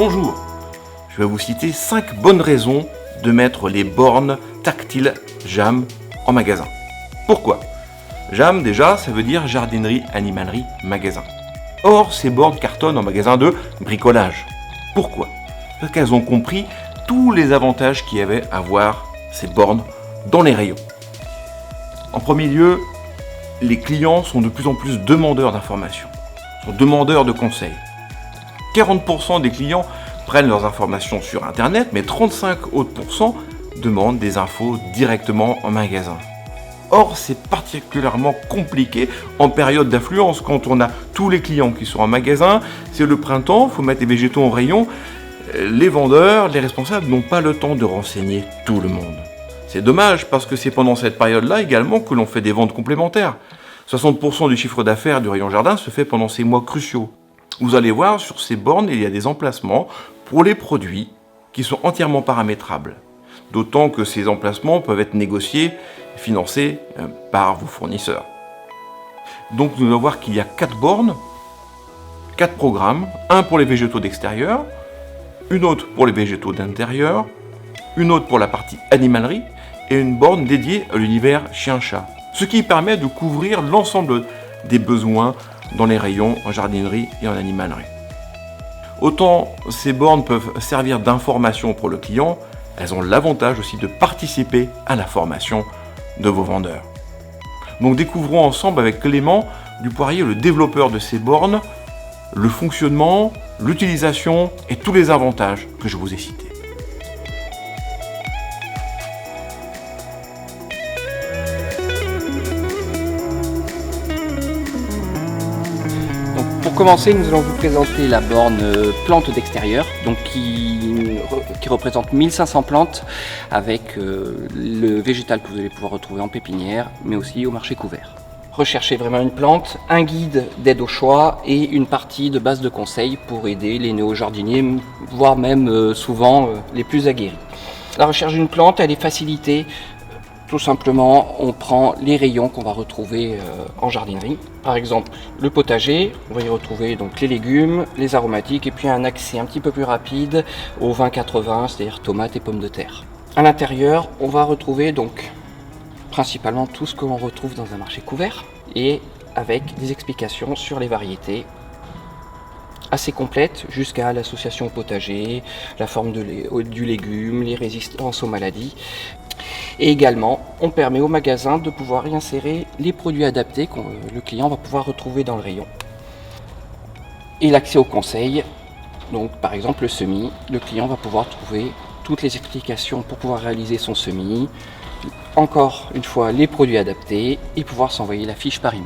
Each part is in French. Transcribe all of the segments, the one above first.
Bonjour, je vais vous citer 5 bonnes raisons de mettre les bornes tactiles JAM en magasin. Pourquoi ? JAM déjà, ça veut dire jardinerie, animalerie, magasin. Or, ces bornes cartonnent en magasin de bricolage. Pourquoi ? Parce qu'elles ont compris tous les avantages qu'il y avait à voir ces bornes dans les rayons. En premier lieu, les clients sont de plus en plus demandeurs d'informations, sont demandeurs de conseils. 40% des clients prennent leurs informations sur Internet, mais 35% autres demandent des infos directement en magasin. Or, c'est particulièrement compliqué en période d'affluence, quand on a tous les clients qui sont en magasin, c'est le printemps, il faut mettre les végétaux en rayon, les vendeurs, les responsables n'ont pas le temps de renseigner tout le monde. C'est dommage parce que c'est pendant cette période-là également que l'on fait des ventes complémentaires. 60% du chiffre d'affaires du rayon jardin se fait pendant ces mois cruciaux. Vous allez voir, sur ces bornes, il y a des emplacements pour les produits qui sont entièrement paramétrables. D'autant que ces emplacements peuvent être négociés et financés par vos fournisseurs. Donc nous allons voir qu'il y a 4 bornes, 4 programmes, un pour les végétaux d'extérieur, une autre pour les végétaux d'intérieur, une autre pour la partie animalerie et une borne dédiée à l'univers chien-chat. Ce qui permet de couvrir l'ensemble des besoins dans les rayons en jardinerie et en animalerie. Autant ces bornes peuvent servir d'information pour le client, elles ont l'avantage aussi de participer à la formation de vos vendeurs. Donc découvrons ensemble avec Clément Dupoirier, le développeur de ces bornes, le fonctionnement, l'utilisation et tous les avantages que je vous ai cités. Pour commencer, nous allons vous présenter la borne plantes d'extérieur, donc qui représente 1500 plantes avec le végétal que vous allez pouvoir retrouver en pépinière, mais aussi au marché couvert. Recherchez vraiment une plante, un guide d'aide au choix et une partie de base de conseils pour aider les néo-jardiniers, voire même souvent les plus aguerris. La recherche d'une plante, elle est facilitée. Tout simplement, on prend les rayons qu'on va retrouver en jardinerie. Par exemple, le potager, on va y retrouver donc les légumes, les aromatiques et puis un accès un petit peu plus rapide aux 20-80, c'est-à-dire tomates et pommes de terre. À l'intérieur, on va retrouver donc principalement tout ce que l'on retrouve dans un marché couvert et avec des explications sur les variétés assez complètes jusqu'à l'association au potager, la forme du légume, les résistances aux maladies. Et également, on permet au magasin de pouvoir y insérer les produits adaptés que le client va pouvoir retrouver dans le rayon. Et l'accès au conseil, donc par exemple le semis, le client va pouvoir trouver toutes les explications pour pouvoir réaliser son semis, encore une fois les produits adaptés et pouvoir s'envoyer la fiche par email.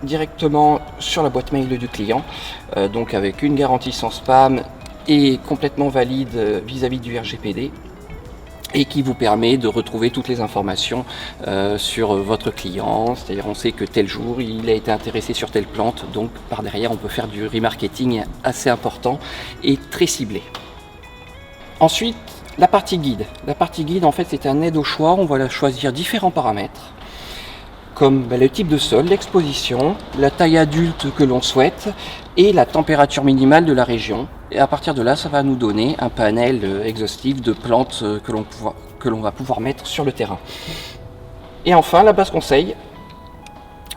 Directement sur la boîte mail du client, donc avec une garantie sans spam et complètement valide vis-à-vis du RGPD. Et qui vous permet de retrouver toutes les informations sur votre client. C'est-à-dire on sait que tel jour il a été intéressé sur telle plante, donc par derrière on peut faire du remarketing assez important et très ciblé. Ensuite, la partie guide. La partie guide en fait c'est un aide au choix, on va choisir différents paramètres comme le type de sol, l'exposition, la taille adulte que l'on souhaite et la température minimale de la région. Et à partir de là, ça va nous donner un panel exhaustif de plantes que l'on va pouvoir mettre sur le terrain. Et enfin, la base conseil.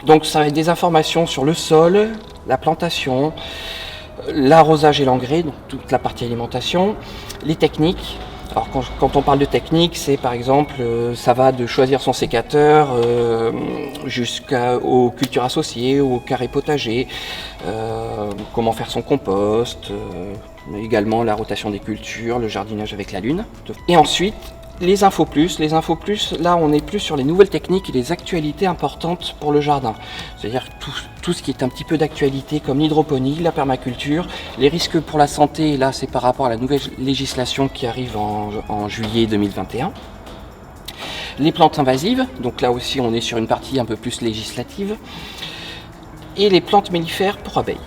Donc ça va être des informations sur le sol, la plantation, l'arrosage et l'engrais, donc toute la partie alimentation, les techniques. Alors quand on parle de technique, c'est par exemple, ça va de choisir son sécateur jusqu'aux cultures associées, au carré potager, comment faire son compost, également la rotation des cultures, le jardinage avec la lune. Et ensuite, les infos plus, là on est plus sur les nouvelles techniques et les actualités importantes pour le jardin. C'est-à-dire tout ce qui est un petit peu d'actualité comme l'hydroponie, la permaculture, les risques pour la santé, là c'est par rapport à la nouvelle législation qui arrive en juillet 2021. Les plantes invasives, donc là aussi on est sur une partie un peu plus législative. Et les plantes mellifères pour abeilles.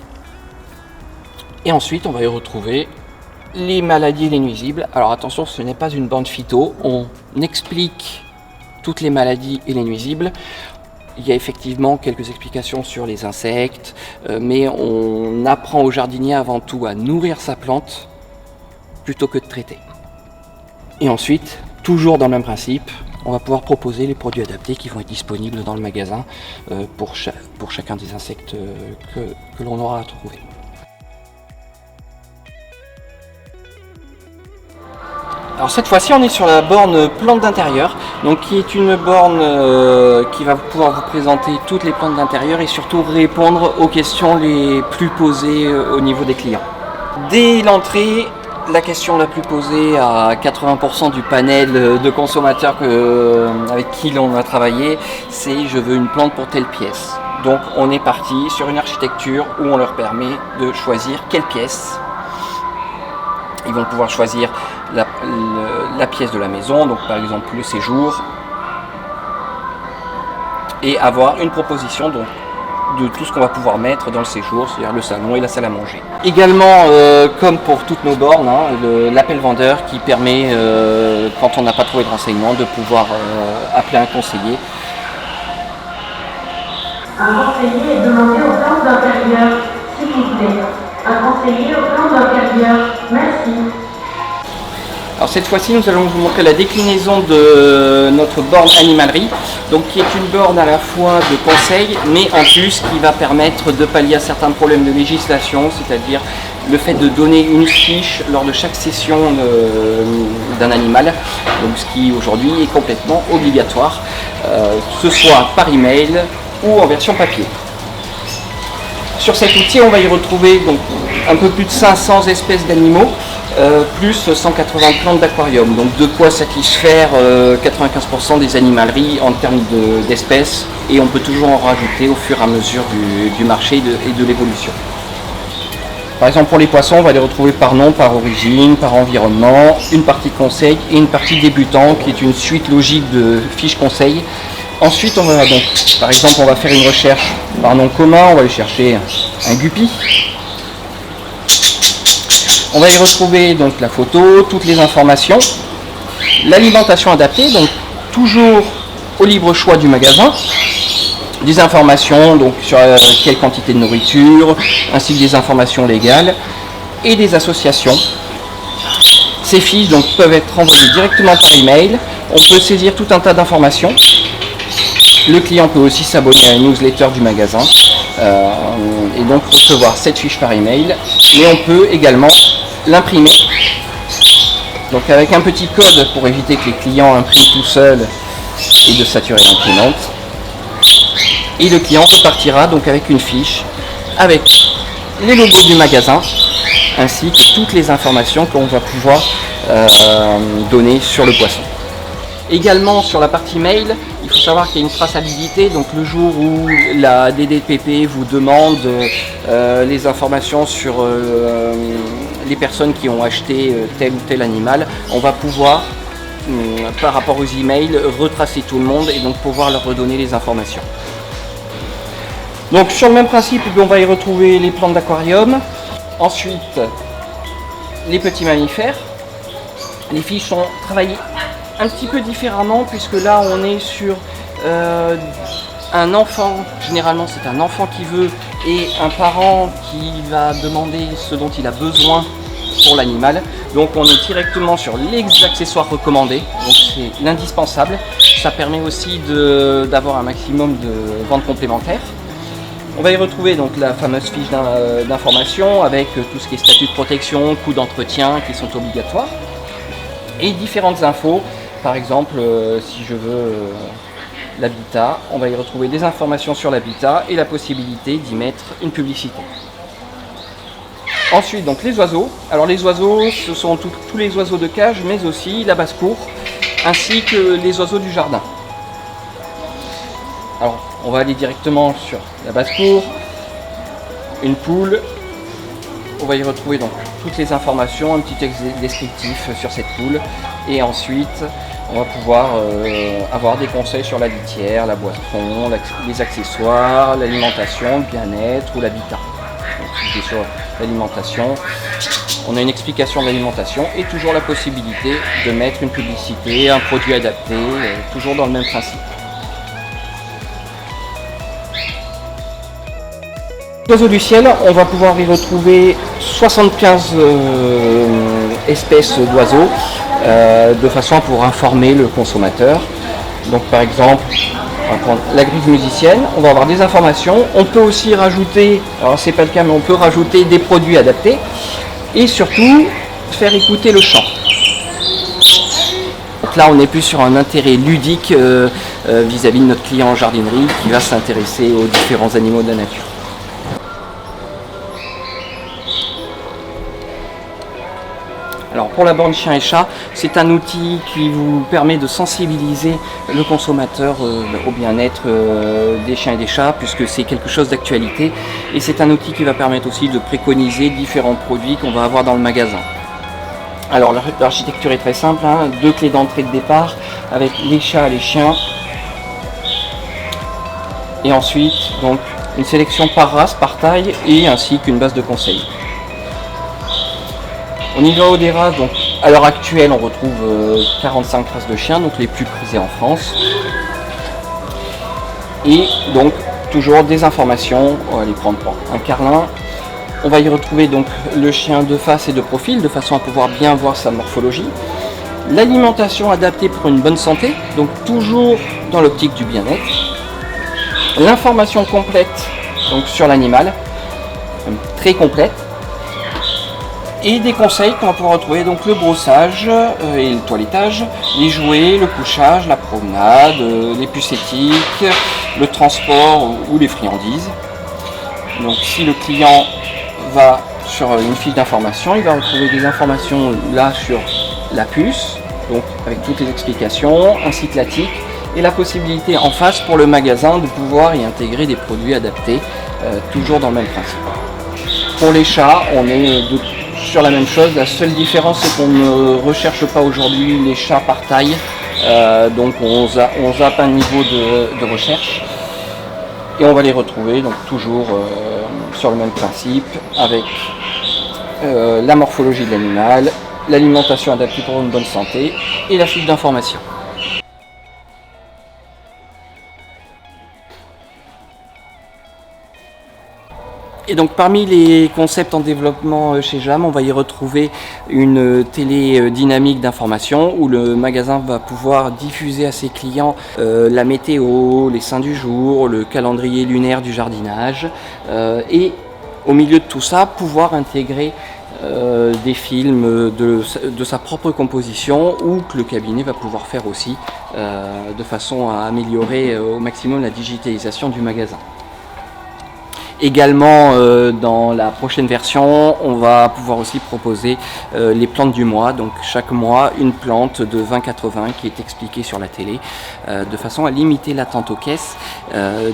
Et ensuite on va y retrouver les maladies et les nuisibles. Alors attention, ce n'est pas une bande phyto, on explique toutes les maladies et les nuisibles. Il y a effectivement quelques explications sur les insectes, mais on apprend au jardinier avant tout à nourrir sa plante plutôt que de traiter. Et ensuite, toujours dans le même principe, on va pouvoir proposer les produits adaptés qui vont être disponibles dans le magasin pour chacun des insectes que l'on aura à trouver. Alors cette fois-ci, on est sur la borne plantes d'intérieur, donc qui est une borne qui va pouvoir vous présenter toutes les plantes d'intérieur et surtout répondre aux questions les plus posées au niveau des clients. Dès l'entrée, la question la plus posée à 80% du panel de consommateurs avec qui l'on a travaillé, c'est je veux une plante pour telle pièce. Donc on est parti sur une architecture où on leur permet de choisir quelle pièce. Ils vont pouvoir choisir la pièce de la maison, donc par exemple le séjour, et avoir une proposition donc, de tout ce qu'on va pouvoir mettre dans le séjour, c'est-à-dire le salon et la salle à manger. Également, comme pour toutes nos bornes, l'appel vendeur qui permet, quand on n'a pas trouvé de renseignements, de pouvoir appeler un conseiller. Un conseiller est demandé aux plantes d'intérieur, s'il vous plaît. Un conseiller aux plantes d'intérieur, merci. Alors cette fois-ci, nous allons vous montrer la déclinaison de notre borne animalerie, donc qui est une borne à la fois de conseil, mais en plus qui va permettre de pallier à certains problèmes de législation, c'est-à-dire le fait de donner une fiche lors de chaque session d'un animal, donc ce qui aujourd'hui est complètement obligatoire, que ce soit par email ou en version papier. Sur cet outil, on va y retrouver donc un peu plus de 500 espèces d'animaux, plus 180 plantes d'aquarium, donc de quoi satisfaire 95% des animaleries en termes d'espèces, et on peut toujours en rajouter au fur et à mesure du marché et de l'évolution. Par exemple pour les poissons, on va les retrouver par nom, par origine, par environnement, une partie conseil et une partie débutant qui est une suite logique de fiches conseil. Ensuite, on va donc, par exemple, on va faire une recherche par nom commun, on va aller chercher un guppy. On va y retrouver donc la photo, toutes les informations, l'alimentation adaptée, donc toujours au libre choix du magasin, des informations donc sur quelle quantité de nourriture, ainsi que des informations légales et des associations. Ces fiches donc peuvent être envoyées directement par email. On peut saisir tout un tas d'informations. Le client peut aussi s'abonner à une newsletter du magasin et donc recevoir cette fiche par email. Mais on peut également l'imprimer. Donc avec un petit code pour éviter que les clients impriment tout seuls et de saturer l'imprimante. Et le client repartira donc avec une fiche avec les logos du magasin ainsi que toutes les informations qu'on va pouvoir donner sur le poisson. Également sur la partie mail, il faut savoir qu'il y a une traçabilité, donc le jour où la DDPP vous demande les informations sur les personnes qui ont acheté tel ou tel animal, on va pouvoir, par rapport aux emails, retracer tout le monde et donc pouvoir leur redonner les informations. Donc sur le même principe, on va y retrouver les plantes d'aquarium, ensuite les petits mammifères. Les fiches sont travaillées un petit peu différemment puisque là on est sur un enfant, généralement c'est un enfant qui veut et un parent qui va demander ce dont il a besoin pour l'animal. Donc on est directement sur les accessoires recommandés, donc c'est l'indispensable. Ça permet aussi d'avoir un maximum de ventes complémentaires. On va y retrouver donc la fameuse fiche d'information avec tout ce qui est statut de protection, coûts d'entretien qui sont obligatoires et différentes infos. Par exemple, si je veux l'habitat, on va y retrouver des informations sur l'habitat et la possibilité d'y mettre une publicité. Ensuite, donc les oiseaux. Alors les oiseaux, ce sont tous les oiseaux de cage, mais aussi la basse-cour, ainsi que les oiseaux du jardin. Alors, on va aller directement sur la basse-cour, une poule. On va y retrouver donc toutes les informations, un petit texte descriptif sur cette poule. Et ensuite, on va pouvoir avoir des conseils sur la litière, la boisson, les accessoires, l'alimentation, le bien-être ou l'habitat. Donc, sur l'alimentation, on a une explication de l'alimentation et toujours la possibilité de mettre une publicité, un produit adapté, toujours dans le même principe. Oiseaux du ciel, on va pouvoir y retrouver 75 espèces d'oiseaux de façon à pouvoir informer le consommateur. Donc par exemple, on va prendre la grille musicienne, on va avoir des informations. On peut aussi rajouter, alors c'est pas le cas, mais on peut rajouter des produits adaptés et surtout faire écouter le chant. Donc là, on est plus sur un intérêt ludique vis-à-vis de notre client en jardinerie qui va s'intéresser aux différents animaux de la nature. Alors pour la borne chien et chat, c'est un outil qui vous permet de sensibiliser le consommateur au bien-être des chiens et des chats, puisque c'est quelque chose d'actualité. Et c'est un outil qui va permettre aussi de préconiser différents produits qu'on va avoir dans le magasin. Alors l'architecture est très simple, hein, 2 clés d'entrée de départ avec les chats et les chiens. Et ensuite donc une sélection par race, par taille et ainsi qu'une base de conseil. Au niveau des races, donc à l'heure actuelle on retrouve 45 races de chiens, donc les plus prisées en France. Et donc toujours des informations, on va les prendre pour un carlin. On va y retrouver donc le chien de face et de profil, de façon à pouvoir bien voir sa morphologie. L'alimentation adaptée pour une bonne santé, donc toujours dans l'optique du bien-être. L'information complète donc sur l'animal, très complète. Et des conseils qu'on va pouvoir retrouver, donc le brossage et le toilettage, les jouets, le couchage, la promenade, les puces éthiques, le transport ou les friandises. Donc si le client va sur une fiche d'information, il va retrouver des informations là sur la puce, donc avec toutes les explications, un site LATIC et la possibilité en face pour le magasin de pouvoir y intégrer des produits adaptés, toujours dans le même principe. Pour les chats, on est sur la même chose, la seule différence c'est qu'on ne recherche pas aujourd'hui les chats par taille, donc on zappe un niveau de recherche. Et on va les retrouver donc toujours sur le même principe avec la morphologie de l'animal, l'alimentation adaptée pour une bonne santé et la fiche d'information. Et donc parmi les concepts en développement chez JAM, on va y retrouver une télé dynamique d'information où le magasin va pouvoir diffuser à ses clients la météo, les saints du jour, le calendrier lunaire du jardinage et au milieu de tout ça, pouvoir intégrer des films de sa propre composition ou que le cabinet va pouvoir faire aussi de façon à améliorer au maximum la digitalisation du magasin. Également, dans la prochaine version, on va pouvoir aussi proposer les plantes du mois. Donc chaque mois, une plante de 20-80 qui est expliquée sur la télé, de façon à limiter l'attente aux caisses,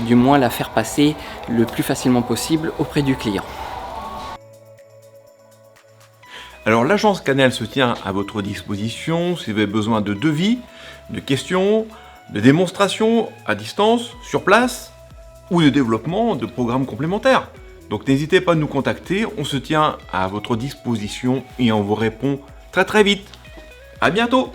du moins la faire passer le plus facilement possible auprès du client. Alors l'agence Canel se tient à votre disposition si vous avez besoin de devis, de questions, de démonstrations à distance, sur place, ou de développement de programmes complémentaires. Donc n'hésitez pas à nous contacter, on se tient à votre disposition et on vous répond très vite. À bientôt!